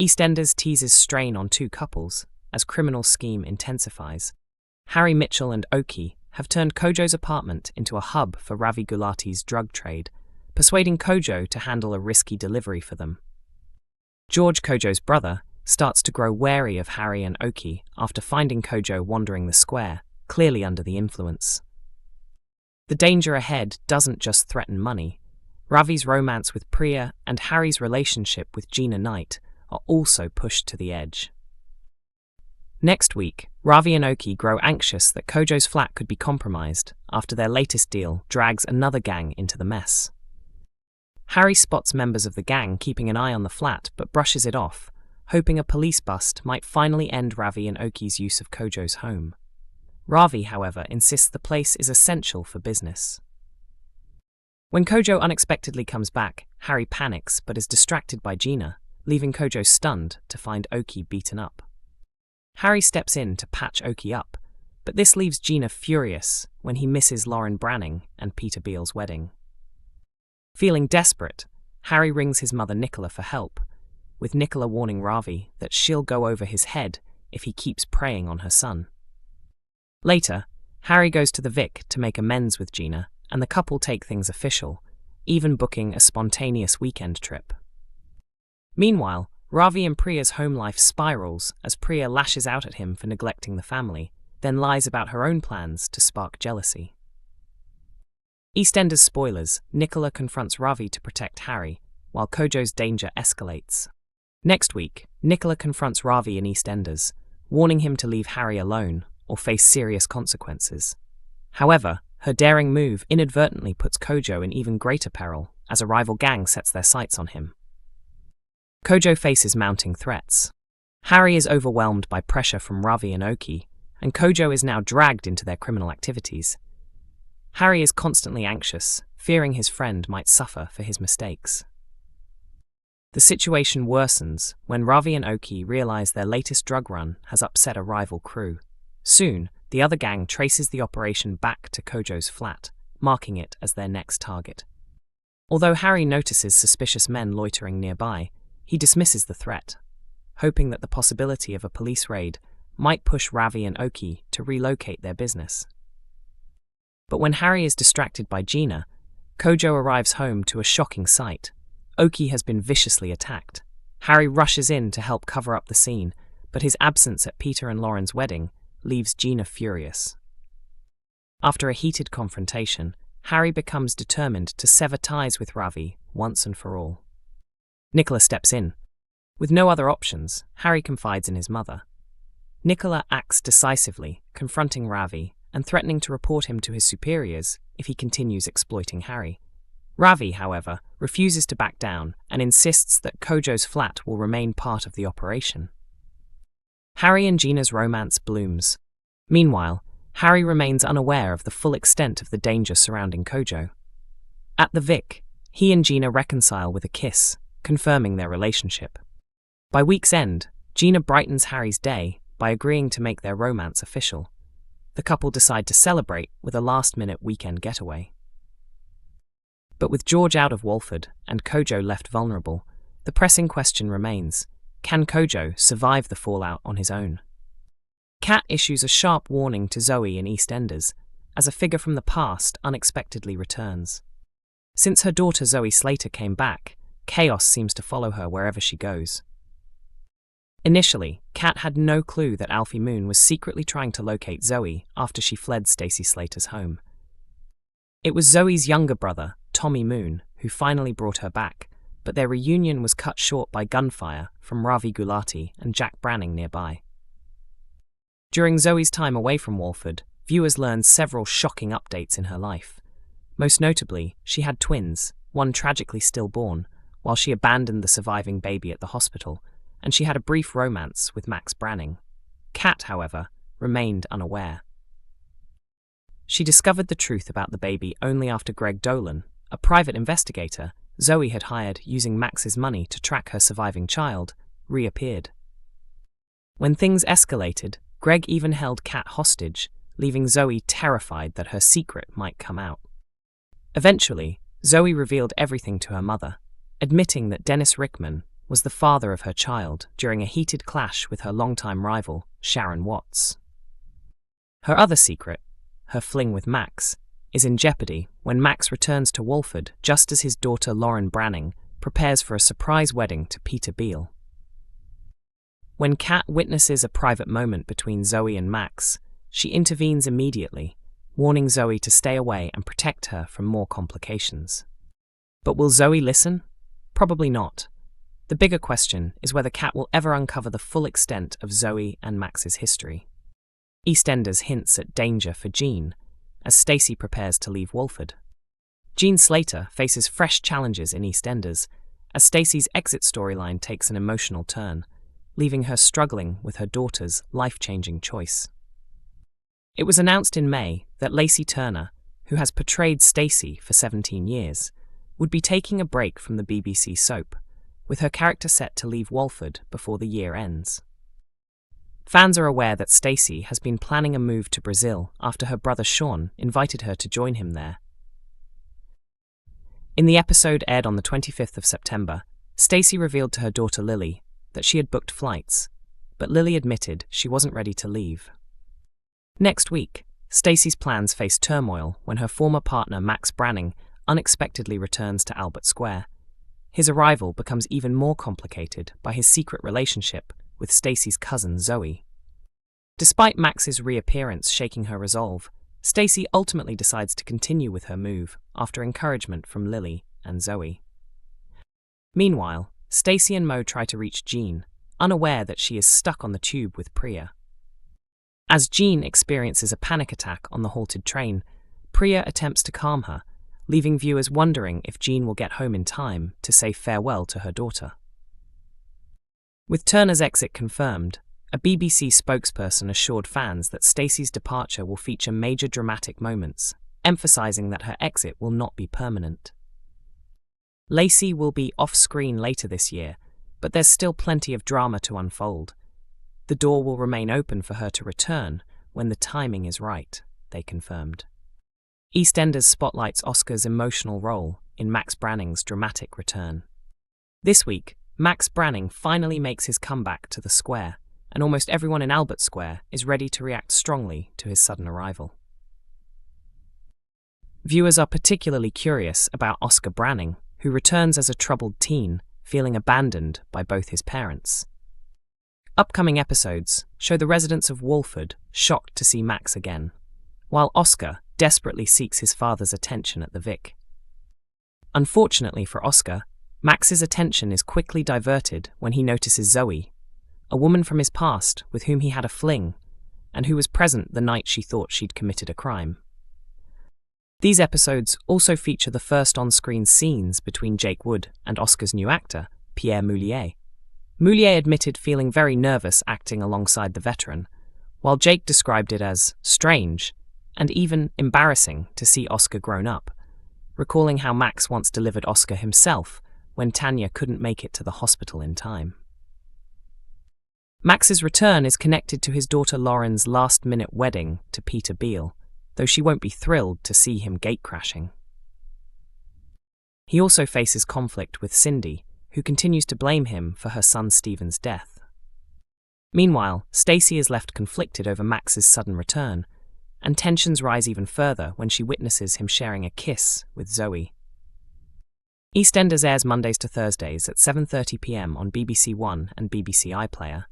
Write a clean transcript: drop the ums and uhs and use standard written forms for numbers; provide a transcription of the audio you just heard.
Eastenders teases strain on two couples as criminal scheme intensifies. Harry, Mitchell and Okie have turned Kojo's apartment into a hub for Ravi Gulati's drug trade, persuading Kojo to handle a risky delivery for them. George, Kojo's brother, starts to grow wary of Harry and Okie after finding Kojo wandering the square, clearly under the influence. The danger ahead doesn't just threaten money. Ravi's romance with Priya and Harry's relationship with Gina Knight are also pushed to the edge. Next week, Ravi and Okie grow anxious that Kojo's flat could be compromised after their latest deal drags another gang into the mess. Harry spots members of the gang keeping an eye on the flat but brushes it off, hoping a police bust might finally end Ravi and Okie's use of Kojo's home. Ravi, however, insists the place is essential for business. When Kojo unexpectedly comes back, Harry panics but is distracted by Gina, leaving Kojo stunned to find Okie beaten up. Harry steps in to patch Okie up, but this leaves Gina furious when he misses Lauren Branning and Peter Beale's wedding. Feeling desperate, Harry rings his mother Nicola for help, with Nicola warning Ravi that she'll go over his head if he keeps preying on her son. Later, Harry goes to the Vic to make amends with Gina, and the couple take things official, even booking a spontaneous weekend trip. Meanwhile, Ravi and Priya's home life spirals as Priya lashes out at him for neglecting the family, then lies about her own plans to spark jealousy. EastEnders spoilers, Nicola confronts Ravi to protect Harry, while Kojo's danger escalates. Next week, Nicola confronts Ravi in EastEnders, warning him to leave Harry alone or face serious consequences. However, her daring move inadvertently puts Kojo in even greater peril as a rival gang sets their sights on him. Kojo faces mounting threats. Harry is overwhelmed by pressure from Ravi and Okie, and Kojo is now dragged into their criminal activities. Harry is constantly anxious, fearing his friend might suffer for his mistakes. The situation worsens when Ravi and Okie realize their latest drug run has upset a rival crew. Soon, the other gang traces the operation back to Kojo's flat, marking it as their next target. Although Harry notices suspicious men loitering nearby, he dismisses the threat, hoping that the possibility of a police raid might push Ravi and Okie to relocate their business. But when Harry is distracted by Gina, Kojo arrives home to a shocking sight. Okie has been viciously attacked. Harry rushes in to help cover up the scene, but his absence at Peter and Lauren's wedding leaves Gina furious. After a heated confrontation, Harry becomes determined to sever ties with Ravi once and for all. Nicola steps in. With no other options, Harry confides in his mother. Nicola acts decisively, confronting Ravi and threatening to report him to his superiors if he continues exploiting Harry. Ravi, however, refuses to back down and insists that Kojo's flat will remain part of the operation. Harry and Gina's romance blooms. Meanwhile, Harry remains unaware of the full extent of the danger surrounding Kojo. At the Vic, he and Gina reconcile with a kiss, confirming their relationship. By week's end, Gina brightens Harry's day by agreeing to make their romance official. The couple decide to celebrate with a last-minute weekend getaway. But with George out of Walford and Kojo left vulnerable, the pressing question remains: can Kojo survive the fallout on his own? Kat issues a sharp warning to Zoe in EastEnders as a figure from the past unexpectedly returns. Since her daughter Zoe Slater came back, chaos seems to follow her wherever she goes. Initially, Kat had no clue that Alfie Moon was secretly trying to locate Zoe after she fled Stacey Slater's home. It was Zoe's younger brother, Tommy Moon, who finally brought her back, but their reunion was cut short by gunfire from Ravi Gulati and Jack Branning nearby. During Zoe's time away from Walford, viewers learned several shocking updates in her life. Most notably, she had twins, one tragically stillborn, while she abandoned the surviving baby at the hospital, and she had a brief romance with Max Branning. Kat, however, remained unaware. She discovered the truth about the baby only after Greg Dolan, a private investigator Zoe had hired using Max's money to track her surviving child, reappeared. When things escalated, Greg even held Kat hostage, leaving Zoe terrified that her secret might come out. Eventually, Zoe revealed everything to her mother, admitting that Dennis Rickman, was the father of her child during a heated clash with her longtime rival, Sharon Watts. Her other secret, her fling with Max, is in jeopardy when Max returns to Walford just as his daughter Lauren Branning prepares for a surprise wedding to Peter Beale. When Kat witnesses a private moment between Zoe and Max, she intervenes immediately, warning Zoe to stay away and protect her from more complications. But will Zoe listen? Probably not. The bigger question is whether Kat will ever uncover the full extent of Zoe and Max's history. Eastenders hints at danger for Jean, as Stacey prepares to leave Walford. Jean Slater faces fresh challenges in Eastenders, as Stacey's exit storyline takes an emotional turn, leaving her struggling with her daughter's life-changing choice. It was announced in May that Lacey Turner, who has portrayed Stacey for 17 years, would be taking a break from the BBC soap, with her character set to leave Walford before the year ends. Fans are aware that Stacey has been planning a move to Brazil after her brother Sean invited her to join him there. In the episode aired on the 25th of September, Stacey revealed to her daughter Lily that she had booked flights, but Lily admitted she wasn't ready to leave. Next week, Stacey's plans face turmoil when her former partner Max Branning unexpectedly returns to Albert Square. His arrival becomes even more complicated by his secret relationship with Stacey's cousin Zoe. Despite Max's reappearance shaking her resolve, Stacey ultimately decides to continue with her move after encouragement from Lily and Zoe. Meanwhile, Stacey and Mo try to reach Jean, unaware that she is stuck on the tube with Priya. As Jean experiences a panic attack on the halted train, Priya attempts to calm her, leaving viewers wondering if Jean will get home in time to say farewell to her daughter. With Turner's exit confirmed, a BBC spokesperson assured fans that Stacey's departure will feature major dramatic moments, emphasizing that her exit will not be permanent. Lacey will be off-screen later this year, but there's still plenty of drama to unfold. The door will remain open for her to return when the timing is right, they confirmed. EastEnders spotlights Oscar's emotional role in Max Branning's dramatic return. This week, Max Branning finally makes his comeback to the square, and almost everyone in Albert Square is ready to react strongly to his sudden arrival. Viewers are particularly curious about Oscar Branning, who returns as a troubled teen, feeling abandoned by both his parents. Upcoming episodes show the residents of Walford shocked to see Max again, while Oscar desperately seeks his father's attention at the Vic. Unfortunately for Oscar, Max's attention is quickly diverted when he notices Zoe, a woman from his past with whom he had a fling, and who was present the night she thought she'd committed a crime. These episodes also feature the first on-screen scenes between Jake Wood and Oscar's new actor, Pierre Moulier. Moulier admitted feeling very nervous acting alongside the veteran, while Jake described it as strange and even embarrassing to see Oscar grown up, recalling how Max once delivered Oscar himself when Tanya couldn't make it to the hospital in time. Max's return is connected to his daughter Lauren's last-minute wedding to Peter Beale, though she won't be thrilled to see him gate-crashing. He also faces conflict with Cindy, who continues to blame him for her son Stephen's death. Meanwhile, Stacey is left conflicted over Max's sudden return, and tensions rise even further when she witnesses him sharing a kiss with Zoe. EastEnders airs Mondays to Thursdays at 7:30 p.m. on BBC One and BBC iPlayer.